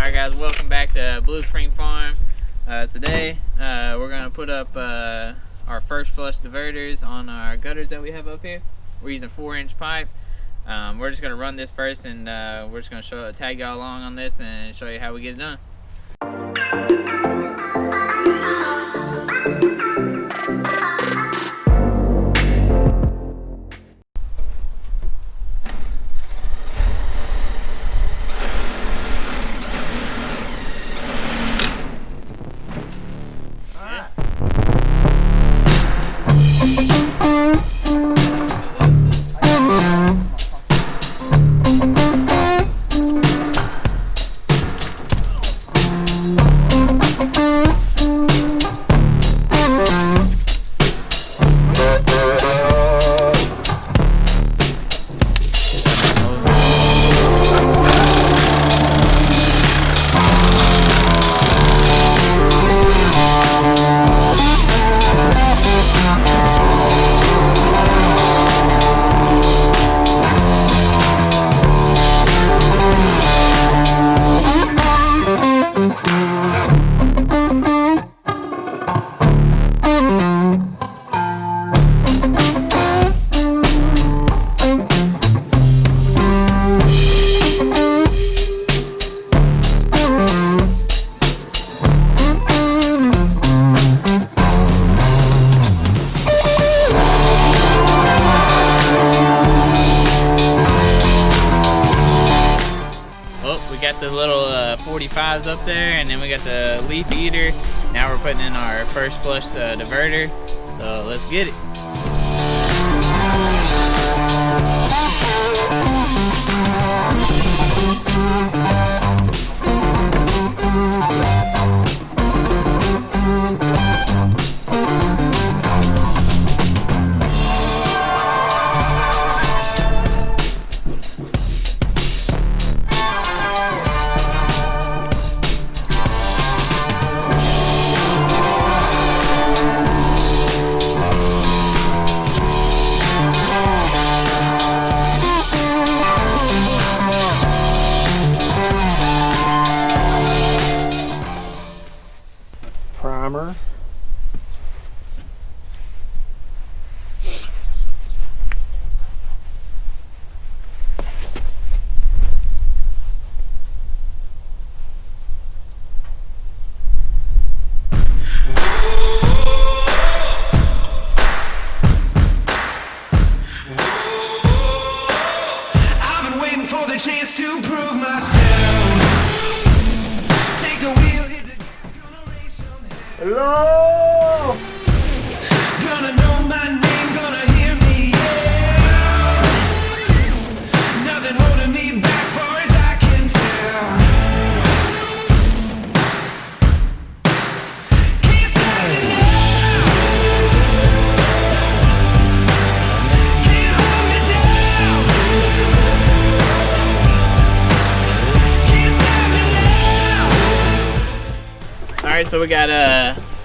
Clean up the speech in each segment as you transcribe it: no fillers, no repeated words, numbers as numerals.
Alright guys, welcome back to Blue Spring Farm. Today we're going to put up our first flush diverters on our gutters that we have up here. We're using 4-inch pipe. We're just going to run this first, and we're just going to tag y'all along on this and show you how we get it done. We got the little 45s up there, and then we got the leaf eater. Now we're putting in our first flush diverter, so let's get it. Primer. I've been waiting for the chance to prove myself. Take the wheel, hit the Hello! gonna know my name, gonna hear me yell. Nothing holding me back far as I can tell. Can't stop me now. Can't hold me down. Can't stop me now. Alright, so we got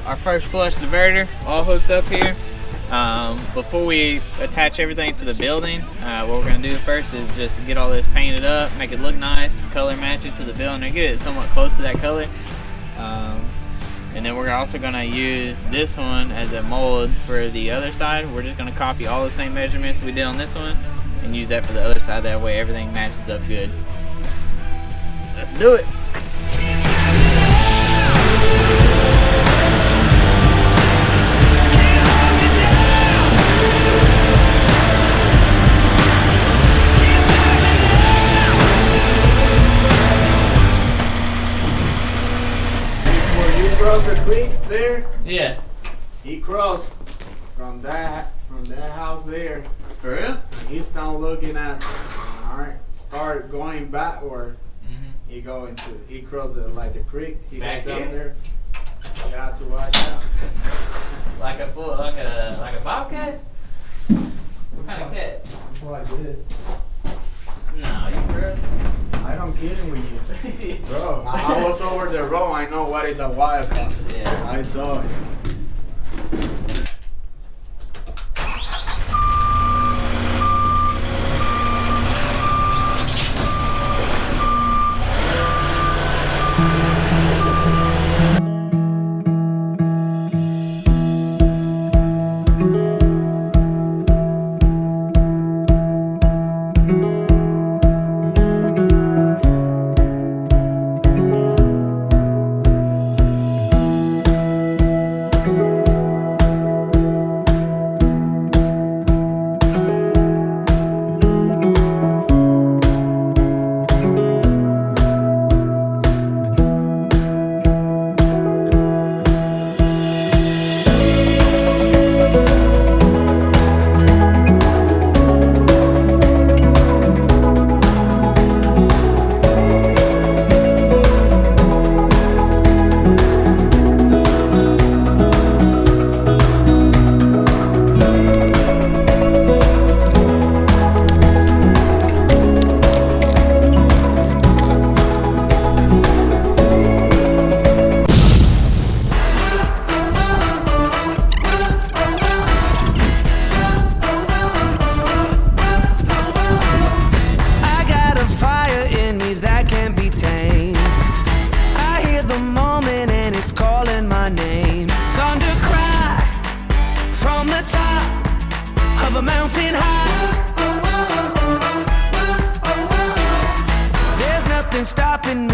our first flush diverter all hooked up here. Before we attach everything to the building, what we're going to do first is just get all this painted up, make it look nice, color match it to the building, and get it somewhat close to that color. And then we're also going to use this one as a mold for the other side. We're just going to copy all the same measurements we did on this one and use that for the other side. That way everything matches up good. Let's do it. Cross the creek there. Yeah. He crossed from that house there. For real? And he's now looking at. Alright, start going backward. He crossed like the creek. He Back got down here? there. You got to watch out. Like a bobcat? What kind of cat? That's what I did. No, you for real? I'm kidding with you. Bro, I was over the road. I know what is a wildcat. Yeah. I saw it.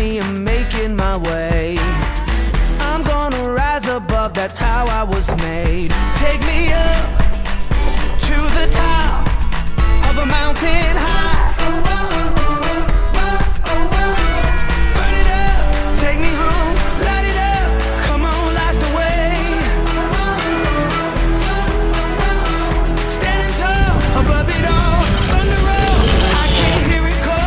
me and making my way. I'm gonna rise above, that's how I was made. Take me up to the top of a mountain high. Burn it up, take me home, light it up, come on, light the way. Standing tall above it all, thunder roll, I can hear it call.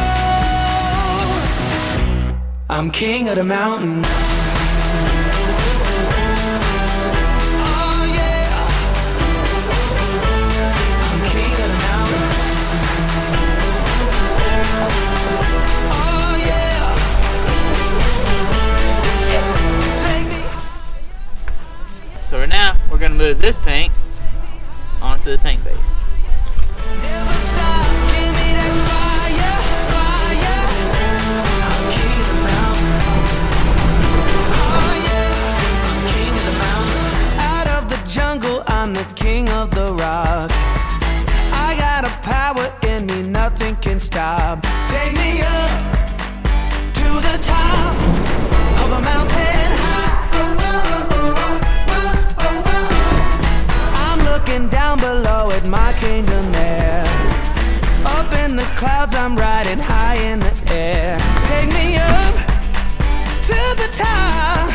I'm king of the mountain. So right now, we're gonna move this tank onto the tank base. Never stop, give me that fire, fire. I'm king of the mountain. Oh yeah, I'm king of the mountain. Out of the jungle, I'm the king of the rock. I got a power in me, nothing can stop. Take me up to the top of a mountain high. Looking down below at my kingdom there. Up in the clouds, I'm riding high in the air. Take me up to the top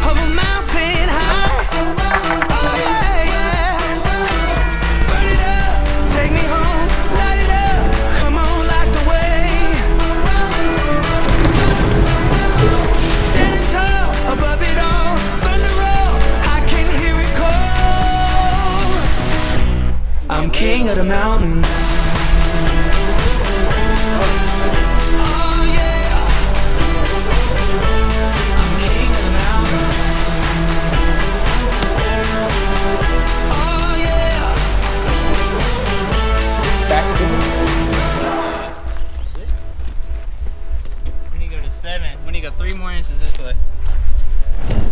of a mountain high. Oh yeah, yeah. Burn it up, take me home, light it up, come on, light the way. Standing tall above it all, thunder roll, I can hear it call. I'm king of the mountain. Oh yeah, I'm king of the mountain. Oh yeah. Back to When you go to 7, when you go 3 more inches this way.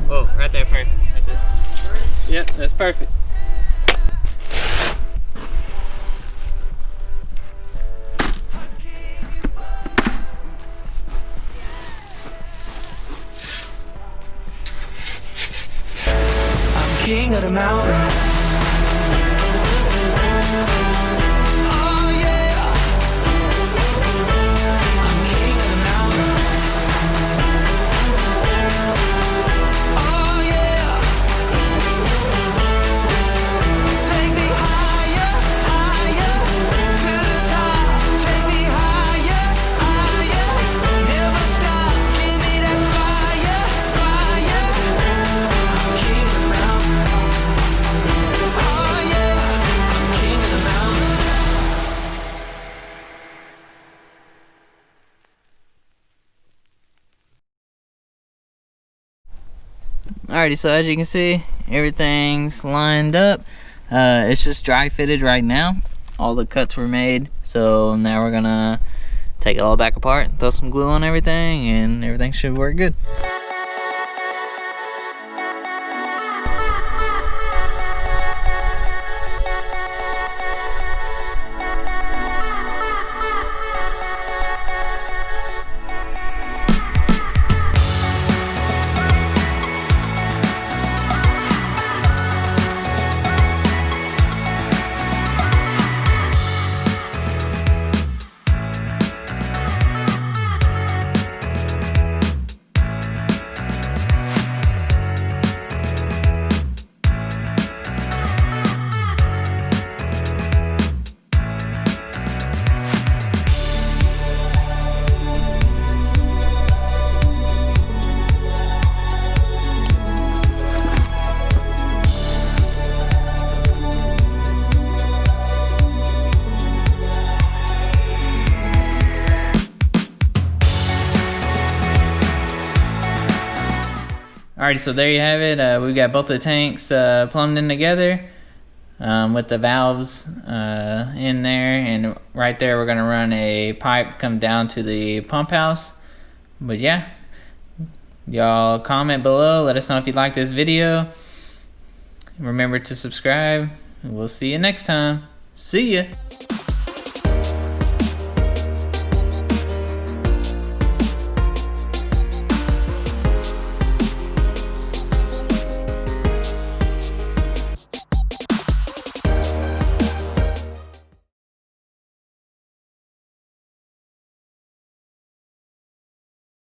Whoa, right there, perfect. That's it. Yep, that's perfect. King of the mountain. Oh yeah, I'm king of the mountain. Oh yeah, take me higher, higher to the top. Take me higher, higher, never stop. Give me that fire, fire. I'm king of the mountain. Alrighty, so as you can see, everything's lined up. It's just dry fitted right now. All the cuts were made, so now we're gonna take it all back apart, throw some glue on everything, and everything should work good. Alrighty, so there you have it. We've got both the tanks plumbed in together with the valves in there, and right there we're gonna run a pipe come down to the pump house. But yeah, y'all comment below, let us know if you like this video. Remember to subscribe, and we'll see you next time. See ya.